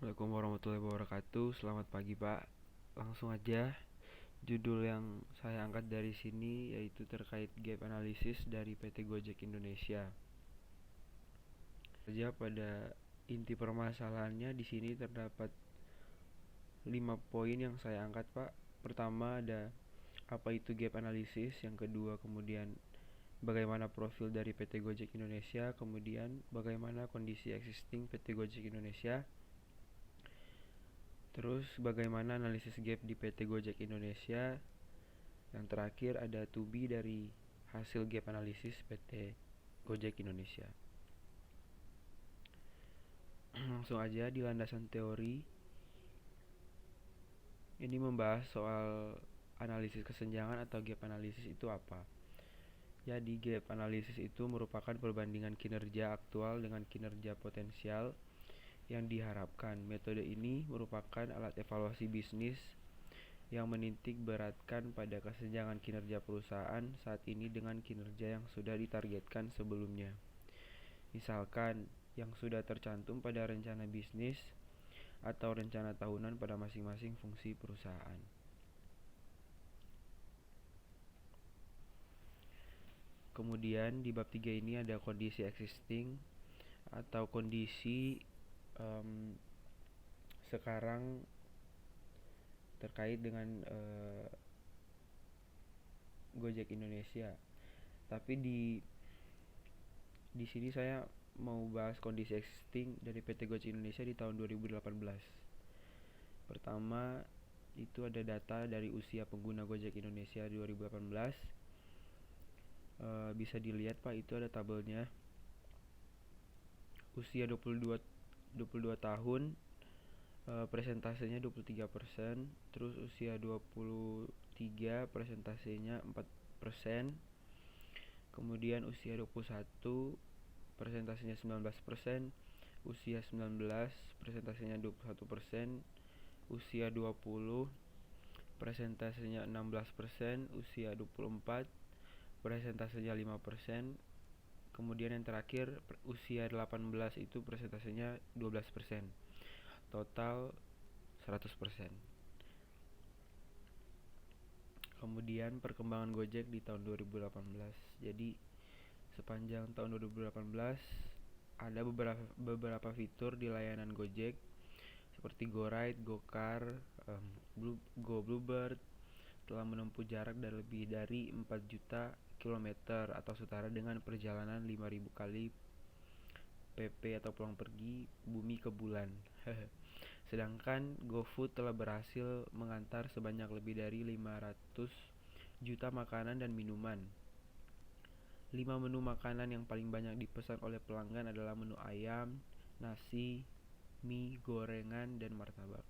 Assalamualaikum warahmatullahi wabarakatuh. Selamat pagi, Pak. Langsung aja. Judul yang saya angkat dari sini yaitu terkait gap analisis dari PT Gojek Indonesia. Saja pada inti permasalahannya di sini terdapat 5 poin yang saya angkat, Pak. Pertama ada apa itu gap analisis, yang kedua kemudian bagaimana profil dari PT Gojek Indonesia, kemudian bagaimana kondisi existing PT Gojek Indonesia. Terus bagaimana analisis gap di PT Gojek Indonesia. Yang terakhir ada to be dari hasil gap analisis PT Gojek Indonesia. Langsung aja di landasan teori. Ini membahas soal analisis kesenjangan atau gap analisis itu apa. Jadi gap analisis itu merupakan perbandingan kinerja aktual dengan kinerja potensial yang diharapkan. Metode ini merupakan alat evaluasi bisnis yang menitik beratkan pada kesenjangan kinerja perusahaan saat ini dengan kinerja yang sudah ditargetkan sebelumnya. Misalkan yang sudah tercantum pada rencana bisnis atau rencana tahunan pada masing-masing fungsi perusahaan. Kemudian di bab 3 ini ada kondisi existing atau kondisi sekarang terkait dengan Gojek Indonesia. Tapi di sini saya mau bahas kondisi existing dari PT Gojek Indonesia di tahun 2018. Pertama, itu ada data dari usia pengguna Gojek Indonesia 2018. Bisa dilihat, Pak, itu ada tabelnya. Usia 22 tahun, presentasenya 23%. Terus usia 23, presentasenya 4%. Kemudian usia 21, presentasenya 19%. Usia 19, presentasenya 21%. Usia 20, presentasenya 16%. Usia 24, presentasenya 5%. Kemudian yang terakhir usia 18 itu presentasenya 12%. Total 100%. Kemudian perkembangan Gojek di tahun 2018. Jadi sepanjang tahun 2018 ada beberapa fitur di layanan Gojek seperti GoRide, GoCar, GoBluebird telah menempuh jarak lebih dari 4 juta kilometer atau setara dengan perjalanan 5.000 kali PP atau pulang pergi bumi ke bulan. Sedangkan GoFood telah berhasil mengantar sebanyak lebih dari 500 juta makanan dan minuman. 5 menu makanan yang paling banyak dipesan oleh pelanggan adalah menu ayam, nasi, mie, gorengan, dan martabak.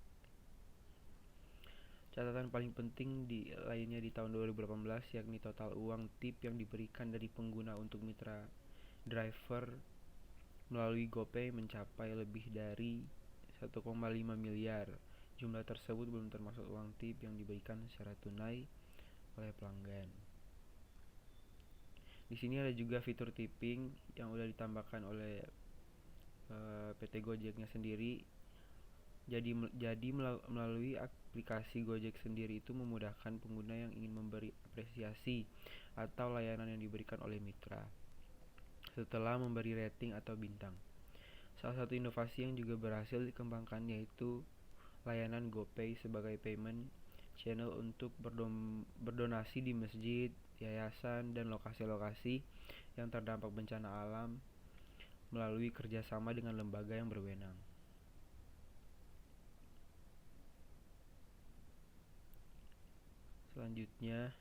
Catatan paling penting lainnya di tahun 2018 yakni total uang tip yang diberikan dari pengguna untuk mitra driver melalui GoPay mencapai lebih dari 1,5 miliar. Jumlah tersebut belum termasuk uang tip yang diberikan secara tunai oleh pelanggan. Di sini ada juga fitur tipping yang sudah ditambahkan oleh PT Gojeknya sendiri. Jadi melalui aplikasi Gojek sendiri itu memudahkan pengguna yang ingin memberi apresiasi atau layanan yang diberikan oleh mitra setelah memberi rating atau bintang. Salah satu inovasi yang juga berhasil dikembangkan yaitu layanan GoPay sebagai payment channel untuk berdonasi di masjid, yayasan, dan lokasi-lokasi yang terdampak bencana alam melalui kerjasama dengan lembaga yang berwenang. Selanjutnya,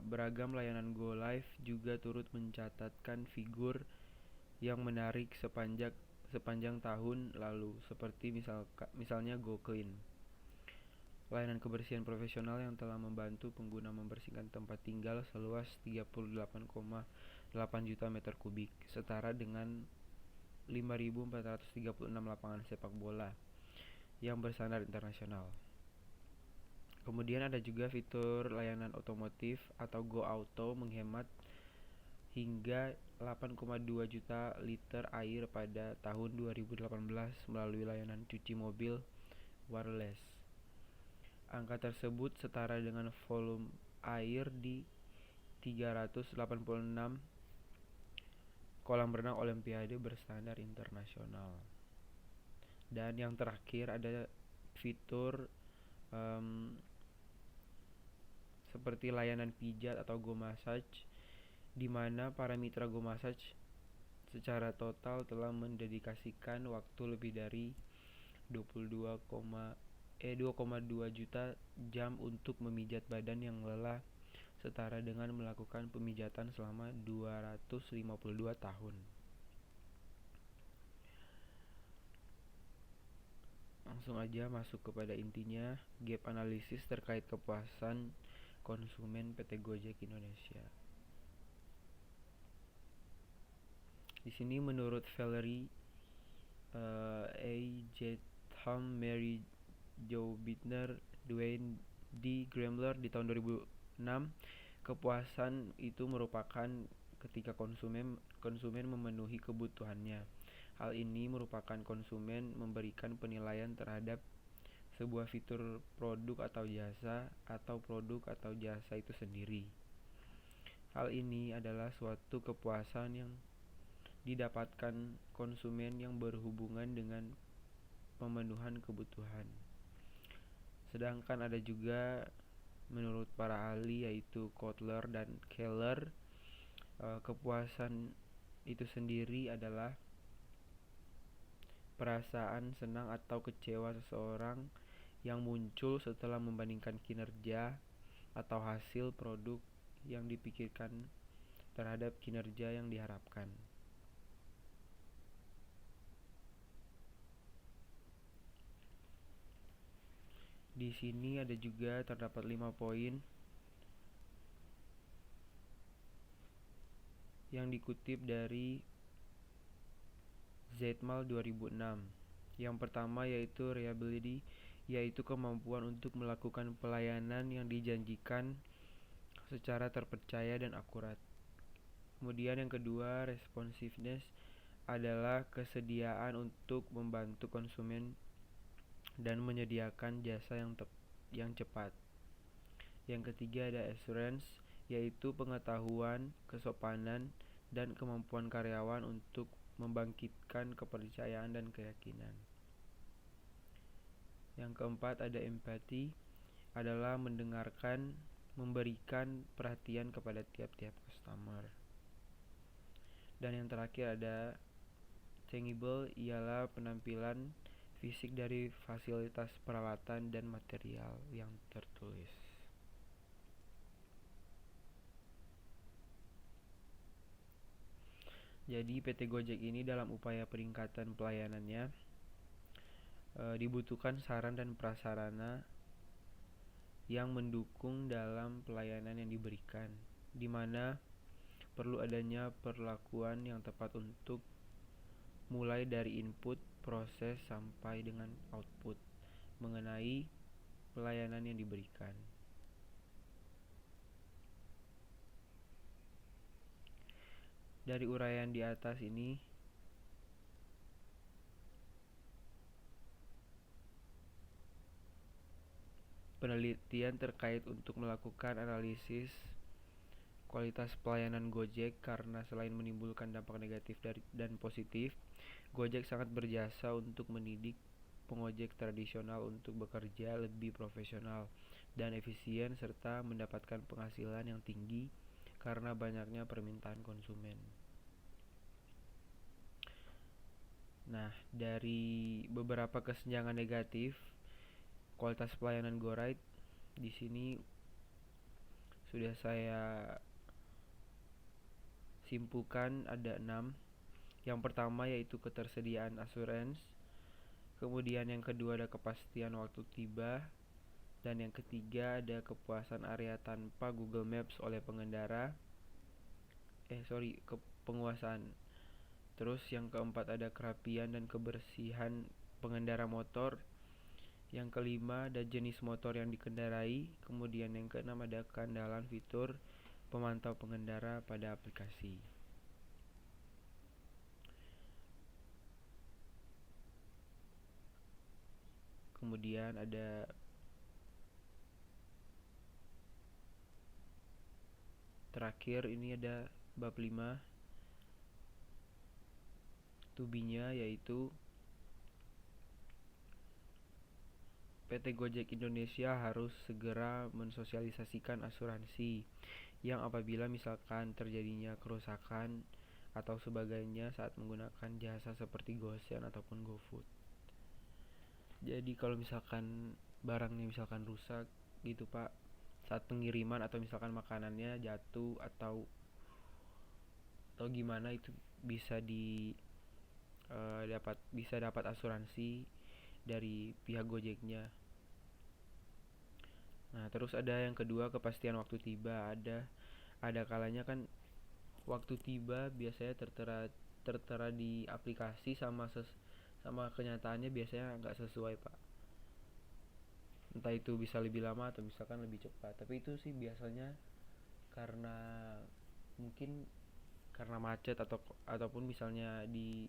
beragam layanan GoLive juga turut mencatatkan figur yang menarik sepanjang tahun lalu, seperti misalnya GoClean, layanan kebersihan profesional yang telah membantu pengguna membersihkan tempat tinggal seluas 38,8 juta meter kubik, setara dengan 5.436 lapangan sepak bola yang berstandar internasional. Kemudian ada juga fitur layanan otomotif atau GoAuto hingga 8,2 juta liter air pada tahun 2018 melalui layanan cuci mobil wireless. Angka tersebut setara dengan volume air di 386 kolam renang olimpiade berstandar internasional. Dan yang terakhir ada fitur seperti layanan pijat atau Go Massage, di mana para mitra Go Massage secara total telah mendedikasikan waktu lebih dari 2,2 juta jam untuk memijat badan yang lelah, setara dengan melakukan pemijatan selama 252 tahun. Langsung aja masuk kepada intinya, gap analisis terkait kepuasan konsumen PT Gojek Indonesia. Di sini menurut Valerie A. Jetham, Mary Jo Bittner, Dwayne D. Gremler di tahun 2006, kepuasan itu merupakan ketika konsumen memenuhi kebutuhannya. Hal ini merupakan konsumen memberikan penilaian terhadap sebuah fitur produk atau jasa, atau produk atau jasa itu sendiri. Hal ini adalah suatu kepuasan yang didapatkan konsumen yang berhubungan dengan pemenuhan kebutuhan. Sedangkan ada juga menurut para ahli yaitu Kotler dan Keller, kepuasan itu sendiri adalah perasaan senang atau kecewa seseorang yang muncul setelah membandingkan kinerja atau hasil produk yang dipikirkan terhadap kinerja yang diharapkan. Di sini ada juga terdapat 5 poin yang dikutip dari Zetmal 2006. Yang pertama yaitu reliability, yaitu kemampuan untuk melakukan pelayanan yang dijanjikan secara terpercaya dan akurat. Kemudian yang kedua, responsiveness, adalah kesediaan untuk membantu konsumen dan menyediakan jasa yang cepat. Yang ketiga ada assurance, yaitu pengetahuan, kesopanan, dan kemampuan karyawan untuk membangkitkan kepercayaan dan keyakinan. Yang keempat ada empathy, adalah mendengarkan, memberikan perhatian kepada tiap-tiap customer. Dan yang terakhir ada tangible, ialah penampilan fisik dari fasilitas peralatan dan material yang tertulis. Jadi PT Gojek ini dalam upaya peningkatan pelayanannya dibutuhkan saran dan prasarana yang mendukung dalam pelayanan yang diberikan, di mana perlu adanya perlakuan yang tepat untuk mulai dari input, proses, sampai dengan output mengenai pelayanan yang diberikan. Dari uraian di atas ini, penelitian terkait untuk melakukan analisis kualitas pelayanan Gojek, karena selain menimbulkan dampak negatif dan positif, Gojek sangat berjasa untuk mendidik pengojek tradisional untuk bekerja lebih profesional dan efisien serta mendapatkan penghasilan yang tinggi karena banyaknya permintaan konsumen. Nah, dari beberapa kesenjangan negatif kualitas pelayanan GoRide di sini sudah saya simpulkan ada 6. Yang pertama yaitu ketersediaan asuransi, kemudian yang kedua ada kepastian waktu tiba, dan yang ketiga ada kepuasan area tanpa Google Maps oleh pengendara. Penguasaan. Terus yang keempat ada kerapian dan kebersihan pengendara motor. Yang kelima ada jenis motor yang dikendarai. Kemudian yang keenam ada keandalan fitur pemantau pengendara pada aplikasi. Kemudian ada terakhir ini ada bab 5 tubinya, yaitu PT Gojek Indonesia harus segera mensosialisasikan asuransi yang apabila misalkan terjadinya kerusakan atau sebagainya saat menggunakan jasa seperti GoSend ataupun GoFood. Jadi kalau misalkan barangnya misalkan rusak gitu Pak, saat pengiriman atau misalkan makanannya jatuh atau gimana, itu bisa dapat asuransi dari pihak Gojeknya. Nah, terus ada yang kedua, kepastian waktu tiba. Ada kalanya kan waktu tiba biasanya tertera di aplikasi sama kenyataannya biasanya nggak sesuai Pak. Entah itu bisa lebih lama atau misalkan lebih cepat. Tapi itu sih biasanya karena mungkin karena macet ataupun misalnya di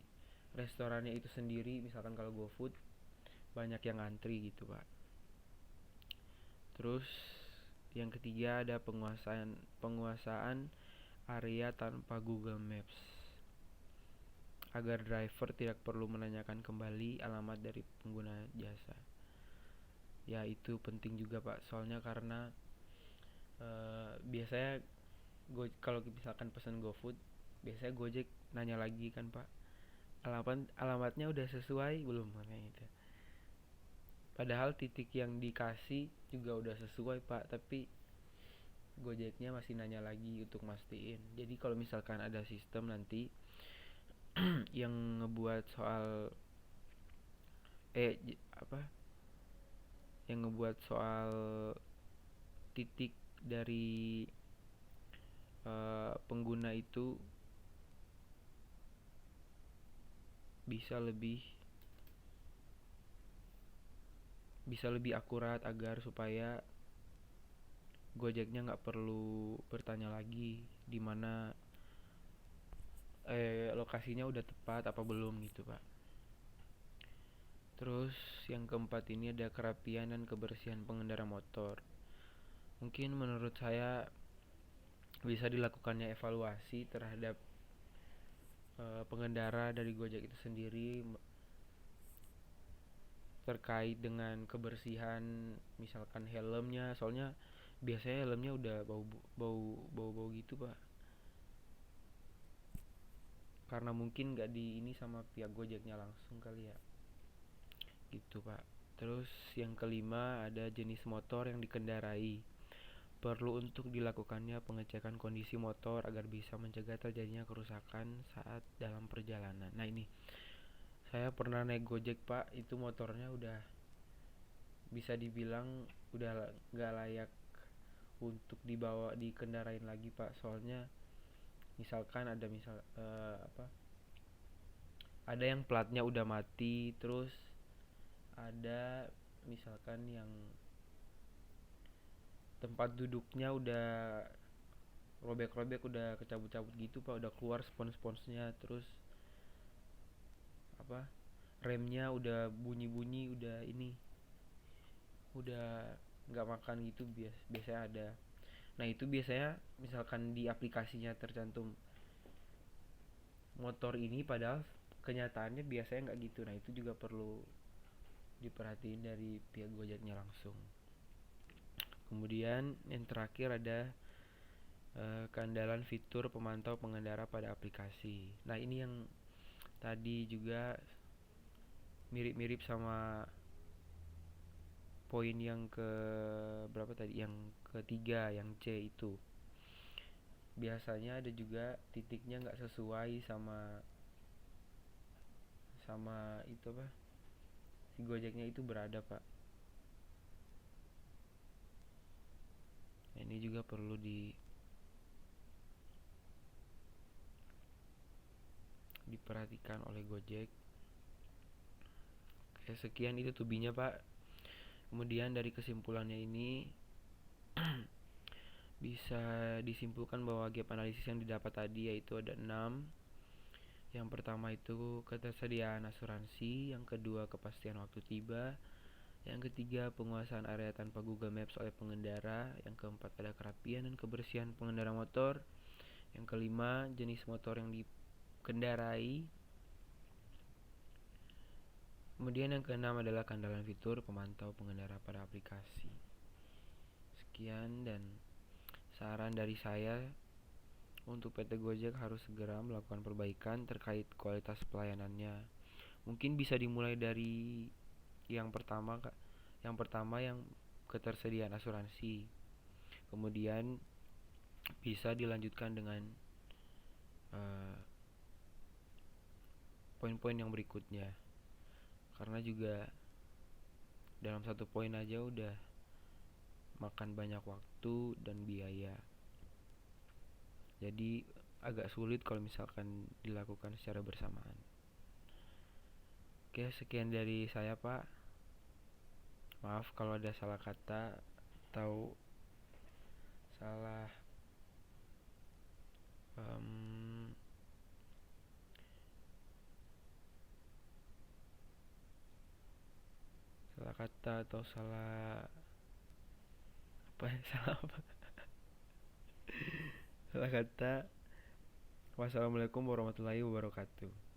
restorannya itu sendiri, misalkan kalau GoFood banyak yang antri gitu Pak. Terus yang ketiga ada penguasaan area tanpa Google Maps, agar driver tidak perlu menanyakan kembali alamat dari pengguna jasa. Ya itu penting juga Pak, soalnya karena biasanya kalau misalkan pesan GoFood, biasanya Gojek nanya lagi kan Pak, alamatnya udah sesuai belum, mana itu. Padahal titik yang dikasih juga udah sesuai Pak, tapi Gojeknya masih nanya lagi untuk mastiin. Jadi kalau misalkan ada sistem nanti yang ngebuat soal apa yang ngebuat soal titik dari pengguna itu bisa lebih akurat, agar supaya Gojeknya nggak perlu bertanya lagi di mana lokasinya udah tepat apa belum gitu Pak. Terus yang keempat ini ada kerapian dan kebersihan pengendara motor. Mungkin menurut saya bisa dilakukannya evaluasi terhadap pengendara dari Gojek itu sendiri terkait dengan kebersihan, misalkan helmnya, soalnya biasanya helmnya udah bau gitu Pak, karena mungkin nggak di ini sama pihak Gojeknya langsung kali ya gitu Pak. Terus yang kelima ada jenis motor yang dikendarai. Perlu untuk dilakukannya pengecekan kondisi motor agar bisa mencegah terjadinya kerusakan saat dalam perjalanan. Nah ini, saya pernah naik Gojek Pak, itu motornya udah bisa dibilang udah gak layak untuk dikendarain lagi Pak. Soalnya misalkan ada yang platnya udah mati, terus ada misalkan yang tempat duduknya udah robek-robek, udah kecabut-cabut gitu Pak, udah keluar spons-sponsnya, terus remnya udah bunyi-bunyi, udah nggak makan gitu, biasanya ada. Nah itu biasanya misalkan di aplikasinya tercantum motor ini, padahal kenyataannya biasanya nggak gitu. Nah itu juga perlu diperhatiin dari pihak Gojeknya langsung. Kemudian yang terakhir ada keandalan fitur pemantau pengendara pada aplikasi. Nah ini yang tadi juga mirip-mirip sama poin yang ke berapa tadi, yang ketiga, yang C itu. Biasanya ada juga titiknya nggak sesuai sama itu si Gojeknya itu berada Pak. Nah, ini juga perlu diperhatikan oleh Gojek. Oke, sekian itu tubinya Pak. Kemudian dari kesimpulannya ini bisa disimpulkan bahwa gap analisis yang didapat tadi yaitu ada 6. Yang pertama itu ketersediaan asuransi, yang kedua kepastian waktu tiba, yang ketiga penguasaan area tanpa Google Maps oleh pengendara, yang keempat ada kerapian dan kebersihan pengendara motor, yang kelima jenis motor yang dikendarai, kemudian yang keenam adalah keandalan fitur pemantau pengendara pada aplikasi. Sekian, dan saran dari saya untuk PT Gojek harus segera melakukan perbaikan terkait kualitas pelayanannya. Mungkin bisa dimulai dari yang pertama, yang ketersediaan asuransi. Kemudian bisa dilanjutkan dengan poin-poin yang berikutnya. Karena juga dalam satu poin aja udah makan banyak waktu dan biaya. Jadi agak sulit kalau misalkan dilakukan secara bersamaan. Oke, sekian dari saya, Pak. Maaf kalau ada salah kata atau salah salah kata atau salah apa ya, salah apa? Salah kata. Wassalamualaikum warahmatullahi wabarakatuh.